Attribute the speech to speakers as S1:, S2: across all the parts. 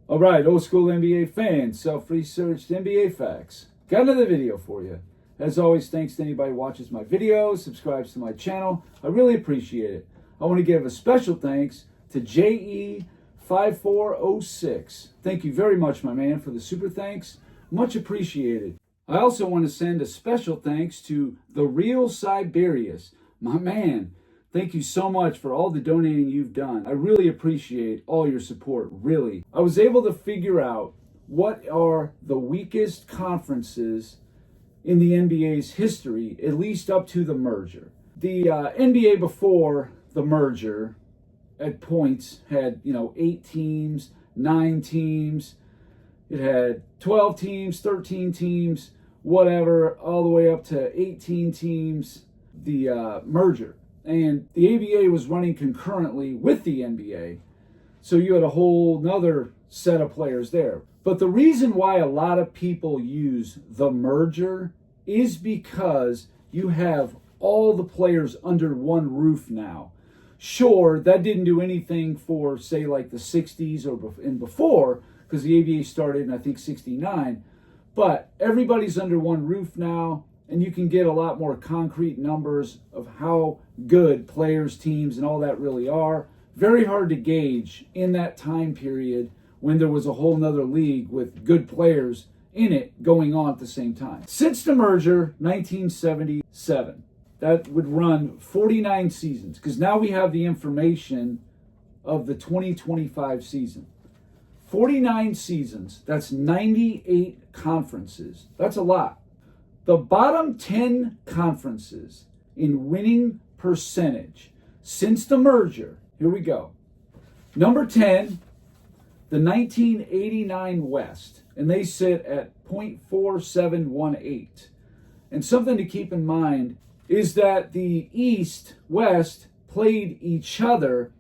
S1: All right, old school NBA fans, self-researched NBA facts. Got another video for you. As always, thanks to anybody who watches my videos, subscribes to my channel. I really appreciate it. I want to give a special thanks to JE5406. Thank you very much, my man, for the super thanks. Much appreciated. I also want to send a special thanks to The Real Siberius. My man, thank you so much for all the donating you've done. I really appreciate all your support, really. I was able to figure out what are the weakest conferences in the NBA's history, at least up to the merger. The NBA before the merger at points had, 8 teams, 9 teams. It had 12 teams, 13 teams, whatever, all the way up to 18 teams. The merger. And the ABA was running concurrently with the NBA. So you had a whole nother set of players there. But the reason why a lot of people use the merger is because you have all the players under one roof now. Sure, that didn't do anything for, say, like the 60s and before, because the ABA started in, I think, 69. But everybody's under one roof now, and you can get a lot more concrete numbers of how good players, teams, and all that really are. Very hard to gauge in that time period when there was a whole nother league with good players in it going on at the same time. Since the merger, 1977, that would run 49 seasons, because now we have the information of the 2025 season. 49 seasons, that's 98 conferences. That's a lot. The bottom 10 conferences in winning percentage since the merger, here we go. Number 10, the 1989 West, and they sit at .4718. And something to keep in mind is that the East, West played each other,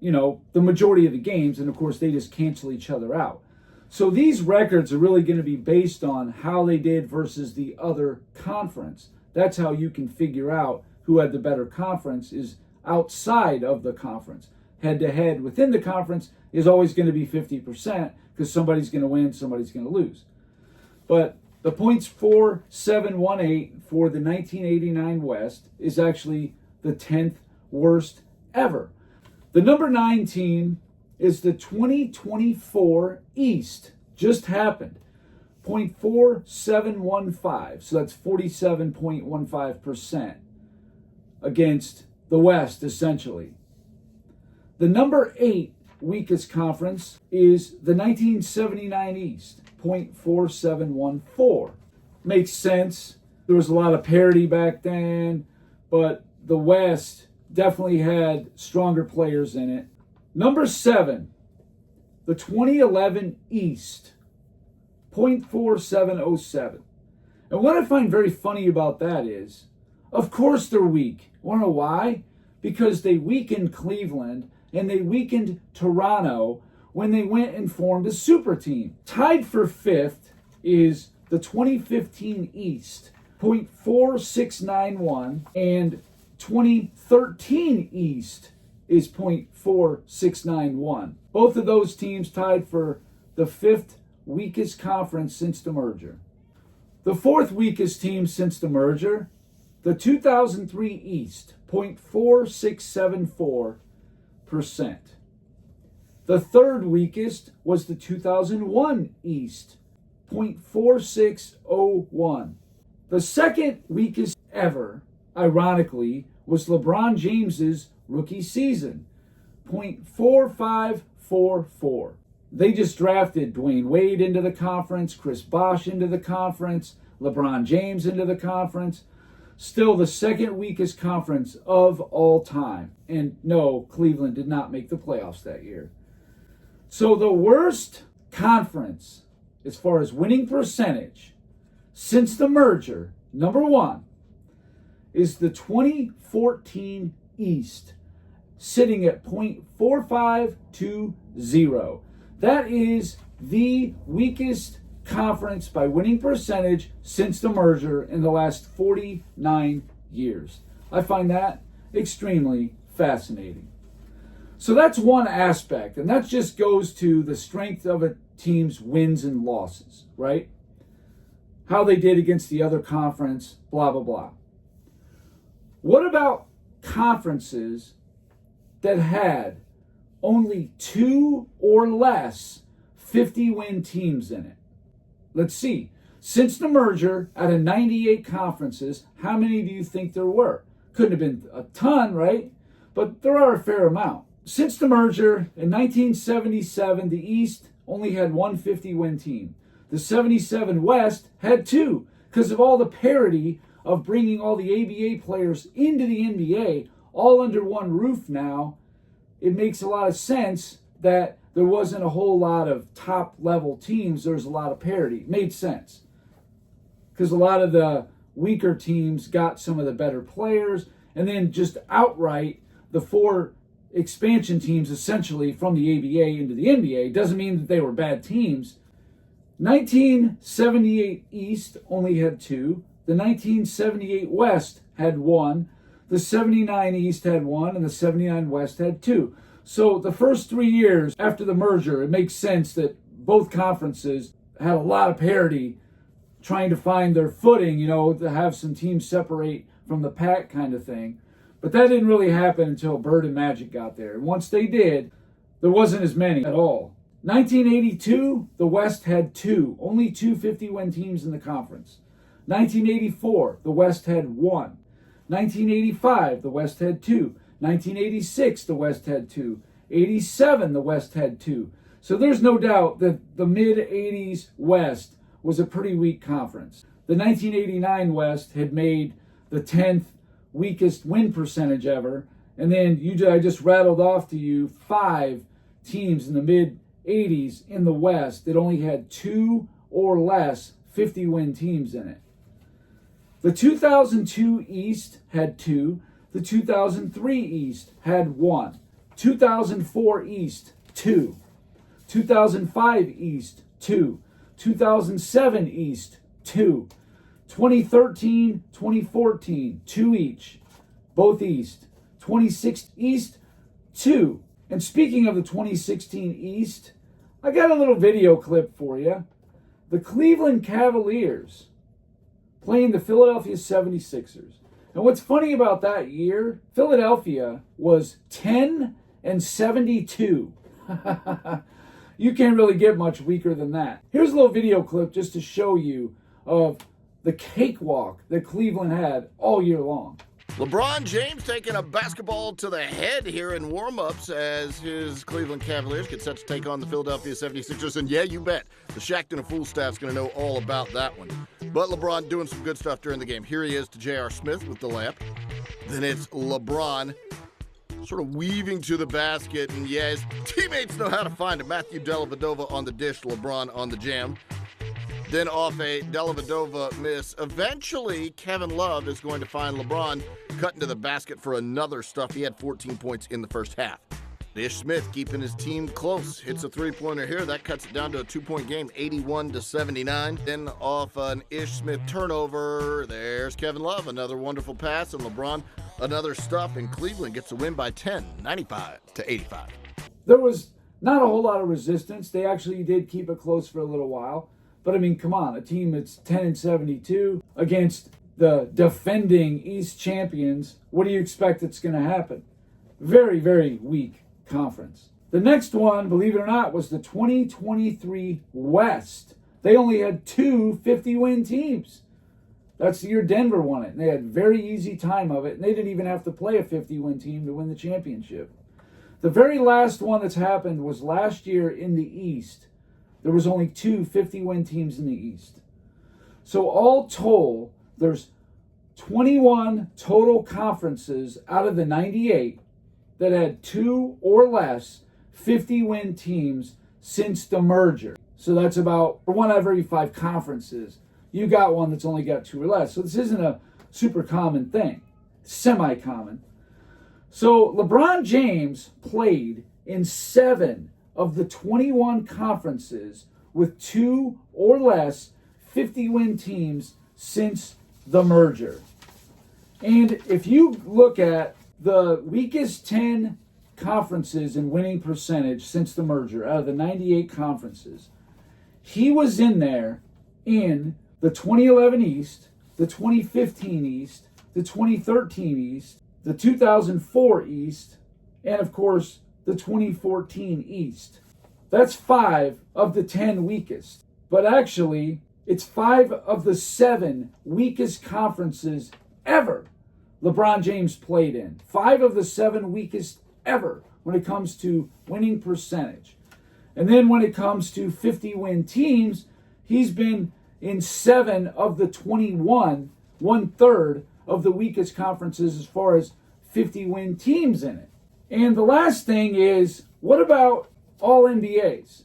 S1: the majority of the games, and of course they just cancel each other out. So these records are really going to be based on how they did versus the other conference. That's how you can figure out who had the better conference is outside of the conference. Head-to-head within the conference is always going to be 50% because somebody's going to win, somebody's going to lose. But the .4718 for the 1989 West is actually the 10th worst ever. The number 9 team is the 2024 East. Just happened. .4715. So that's 47.15% against the West, essentially. The number 8 weakest conference is the 1979 East. .4714. Makes sense. There was a lot of parity back then, but the West definitely had stronger players in it. Number 7, the 2011 East, .4707. And what I find very funny about that is, of course they're weak. Want to know why? Because they weakened Cleveland and they weakened Toronto when they went and formed a super team. Tied for 5th is the 2015 East, .4691, and 2013 East is .4691. Both of those teams tied for the 5th weakest conference since the merger. The 4th weakest team since the merger, the 2003 East, .4674%. The 3rd weakest was the 2001 East, .4601. The 2nd weakest ever, ironically, was LeBron James's rookie season, .4544. They just drafted Dwayne Wade into the conference, Chris Bosh into the conference, LeBron James into the conference. Still the 2nd weakest conference of all time. And no, Cleveland did not make the playoffs that year. So the worst conference as far as winning percentage since the merger, number 1, is the 2014 East, sitting at .4520. That is the weakest conference by winning percentage since the merger in the last 49 years. I find that extremely fascinating. So that's one aspect, and that just goes to the strength of a team's wins and losses, right? How they did against the other conference, blah, blah, blah. What about conferences that had only 2 or less 50-win teams in it? Let's see. Since the merger, out of 98 conferences, how many do you think there were? Couldn't have been a ton, right? But there are a fair amount. Since the merger, in 1977, the East only had one 50-win team. The 77 West had 2 because of all the parity of bringing all the ABA players into the NBA all under one roof now. It makes a lot of sense that there wasn't a whole lot of top-level teams. There was a lot of parity. It made sense because a lot of the weaker teams got some of the better players, and then just outright the 4 expansion teams essentially from the ABA into the NBA. Doesn't mean that they were bad teams. 1978 East only had 2. The 1978 West had 1. The 79 East had 1, and the 79 West had 2. So the first 3 years after the merger, it makes sense that both conferences had a lot of parity trying to find their footing, to have some teams separate from the pack kind of thing. But that didn't really happen until Bird and Magic got there. And once they did, there wasn't as many at all. 1982, the West had 2. Only 2 50-win teams in the conference. 1984, the West had 1. 1985, the West had 2. 1986, the West had 2. 87, the West had 2. So there's no doubt that the mid-80s West was a pretty weak conference. The 1989 West had made the 10th weakest win percentage ever. And then I just rattled off to you 5 teams in the mid-80s in the West that only had 2 or less 50-win teams in it. The 2002 East had 2. The 2003 East had 1. 2004 East, 2. 2005 East, 2. 2007 East, 2. 2013, 2014, 2 each, both East. 2016 East, 2. And speaking of the 2016 East, I got a little video clip for you. The Cleveland Cavaliers playing the Philadelphia 76ers. And what's funny about that year, Philadelphia was 10-72. You can't really get much weaker than that. Here's a little video clip just to show you of the cakewalk that Cleveland had all year long.
S2: LeBron James taking a basketball to the head here in warm-ups as his Cleveland Cavaliers get set to take on the Philadelphia 76ers. And yeah, you bet, the Shaqtin' a Fool staff's going to know all about that one. But LeBron doing some good stuff during the game. Here he is to J.R. Smith with the layup. Then it's LeBron sort of weaving to the basket. And yeah, his teammates know how to find it. Matthew Dellavedova on the dish, LeBron on the jam. Then off a Dellavedova miss, eventually Kevin Love is going to find LeBron cutting to the basket for another stuff. He had 14 points in the first half. Ish Smith keeping his team close. Hits a three-pointer here. That cuts it down to a 2-point game, 81-79. Then off an Ish Smith turnover, there's Kevin Love. Another wonderful pass, and LeBron another stuff, and Cleveland gets a win by 10, 95-85.
S1: There was not a whole lot of resistance. They actually did keep it close for a little while. But I mean, come on, a team that's 10-72 against the defending East champions, what do you expect that's going to happen? Very, very weak conference. The next one, believe it or not, was the 2023 West. They only had 2 50-win teams. That's the year Denver won it. And they had a very easy time of it. And they didn't even have to play a 50-win team to win the championship. The very last one that's happened was last year in the East. There was only 2 50-win teams in the East. So all told, there's 21 total conferences out of the 98 that had 2 or less 50-win teams since the merger. So that's about 1 out of every 5 conferences. You got one that's only got 2 or less. So this isn't a super common thing. Semi-common. So LeBron James played in 7 of the 21 conferences with 2 or less 50-win teams since the merger. And if you look at the weakest 10 conferences in winning percentage since the merger, out of the 98 conferences, he was in there in the 2011 East, the 2015 East, the 2013 East, the 2004 East, and of course, the 2014 East. That's 5 of the 10 weakest. But actually, it's 5 of the 7 weakest conferences ever LeBron James played in. 5 of the 7 weakest ever when it comes to winning percentage. And then when it comes to 50-win teams, he's been in 7 of the 21, 1/3 of the weakest conferences as far as 50-win teams in it. And the last thing is, what about All-NBAs?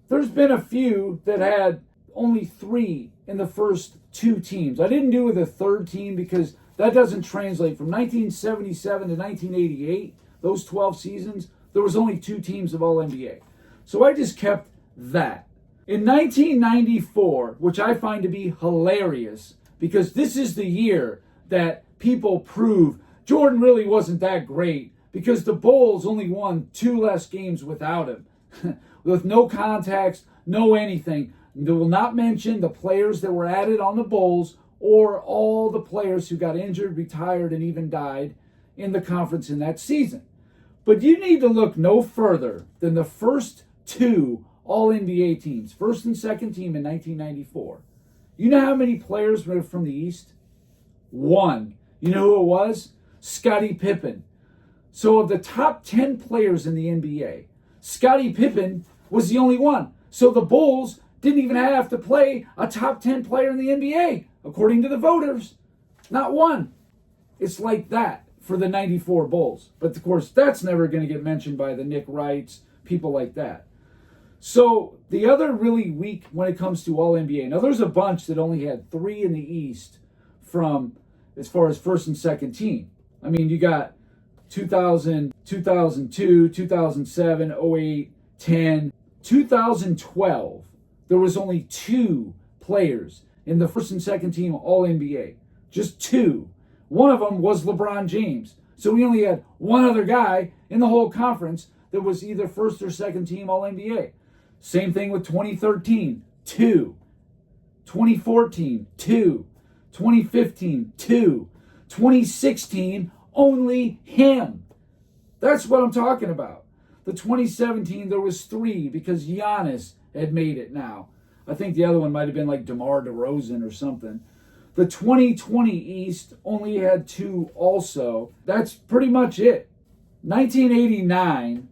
S1: There's been a few that had only 3 in the first 2 teams. I didn't do with a third team because that doesn't translate. From 1977 to 1988, those 12 seasons, there was only 2 teams of All-NBA. So I just kept that. In 1994, which I find to be hilarious, because this is the year that people prove Jordan really wasn't that great, because the Bulls only won 2 less games without him. With no contacts, no anything. They will not mention the players that were added on the Bulls or all the players who got injured, retired, and even died in the conference in that season. But you need to look no further than the first 2 All-NBA teams, first and second team in 1994. You know how many players were from the East? 1. You know who it was? Scottie Pippen. So of the top 10 players in the NBA, Scottie Pippen was the only one. So the Bulls didn't even have to play a top 10 player in the NBA, according to the voters. Not one. It's like that for the 94 Bulls. But of course, that's never going to get mentioned by the Nick Wrights, people like that. So the other really weak when it comes to All-NBA. Now there's a bunch that only had 3 in the East from as far as first and second team. I mean, you got 2000, 2002, 2007, 08, 10, 2012. There was only 2 players in the first and second team All-NBA. Just 2. One of them was LeBron James. So we only had one other guy in the whole conference that was either first or second team All-NBA. Same thing with 2013, 2. 2014, 2. 2015, 2. 2016, only him. That's what I'm talking about. The 2017, there was 3 because Giannis had made it now. I think the other one might have been like DeMar DeRozan or something. The 2020 East only had 2 also. That's pretty much it. 1989,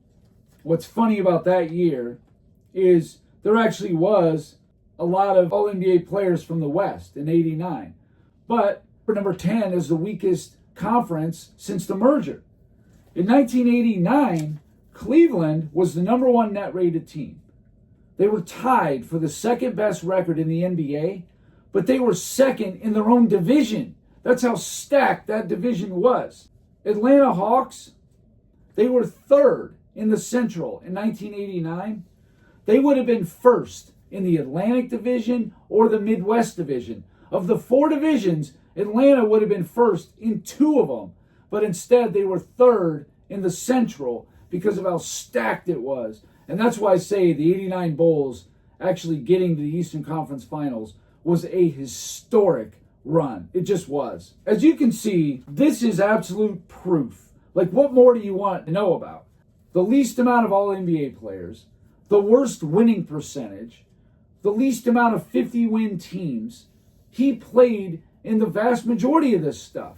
S1: what's funny about that year is there actually was a lot of All-NBA players from the West in 89. But for number 10 is the weakest conference since the merger. In 1989, Cleveland was the number 1 net rated team. They were tied for the second best record in the NBA, but they were second in their own division. That's how stacked that division was. Atlanta Hawks, they were 3rd in the Central in 1989. They would have been first in the Atlantic Division or the Midwest Division. Of the 4 divisions, Atlanta would have been first in 2 of them, but instead they were 3rd in the Central because of how stacked it was. And that's why I say the 89 Bulls actually getting to the Eastern Conference Finals was a historic run. It just was. As you can see, this is absolute proof. Like, what more do you want to know about? The least amount of All-NBA players, the worst winning percentage, the least amount of 50-win teams. He played in the vast majority of this stuff.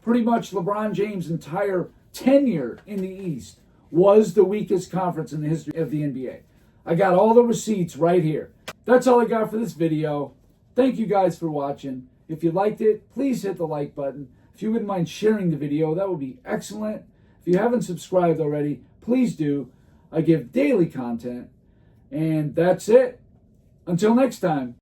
S1: Pretty much LeBron James' entire tenure in the East was the weakest conference in the history of the NBA. I got all the receipts right here. That's all I got for this video. Thank you guys for watching. If you liked it, please hit the like button. If you wouldn't mind sharing the video, that would be excellent. If you haven't subscribed already, please do. I give daily content. And that's it. Until next time.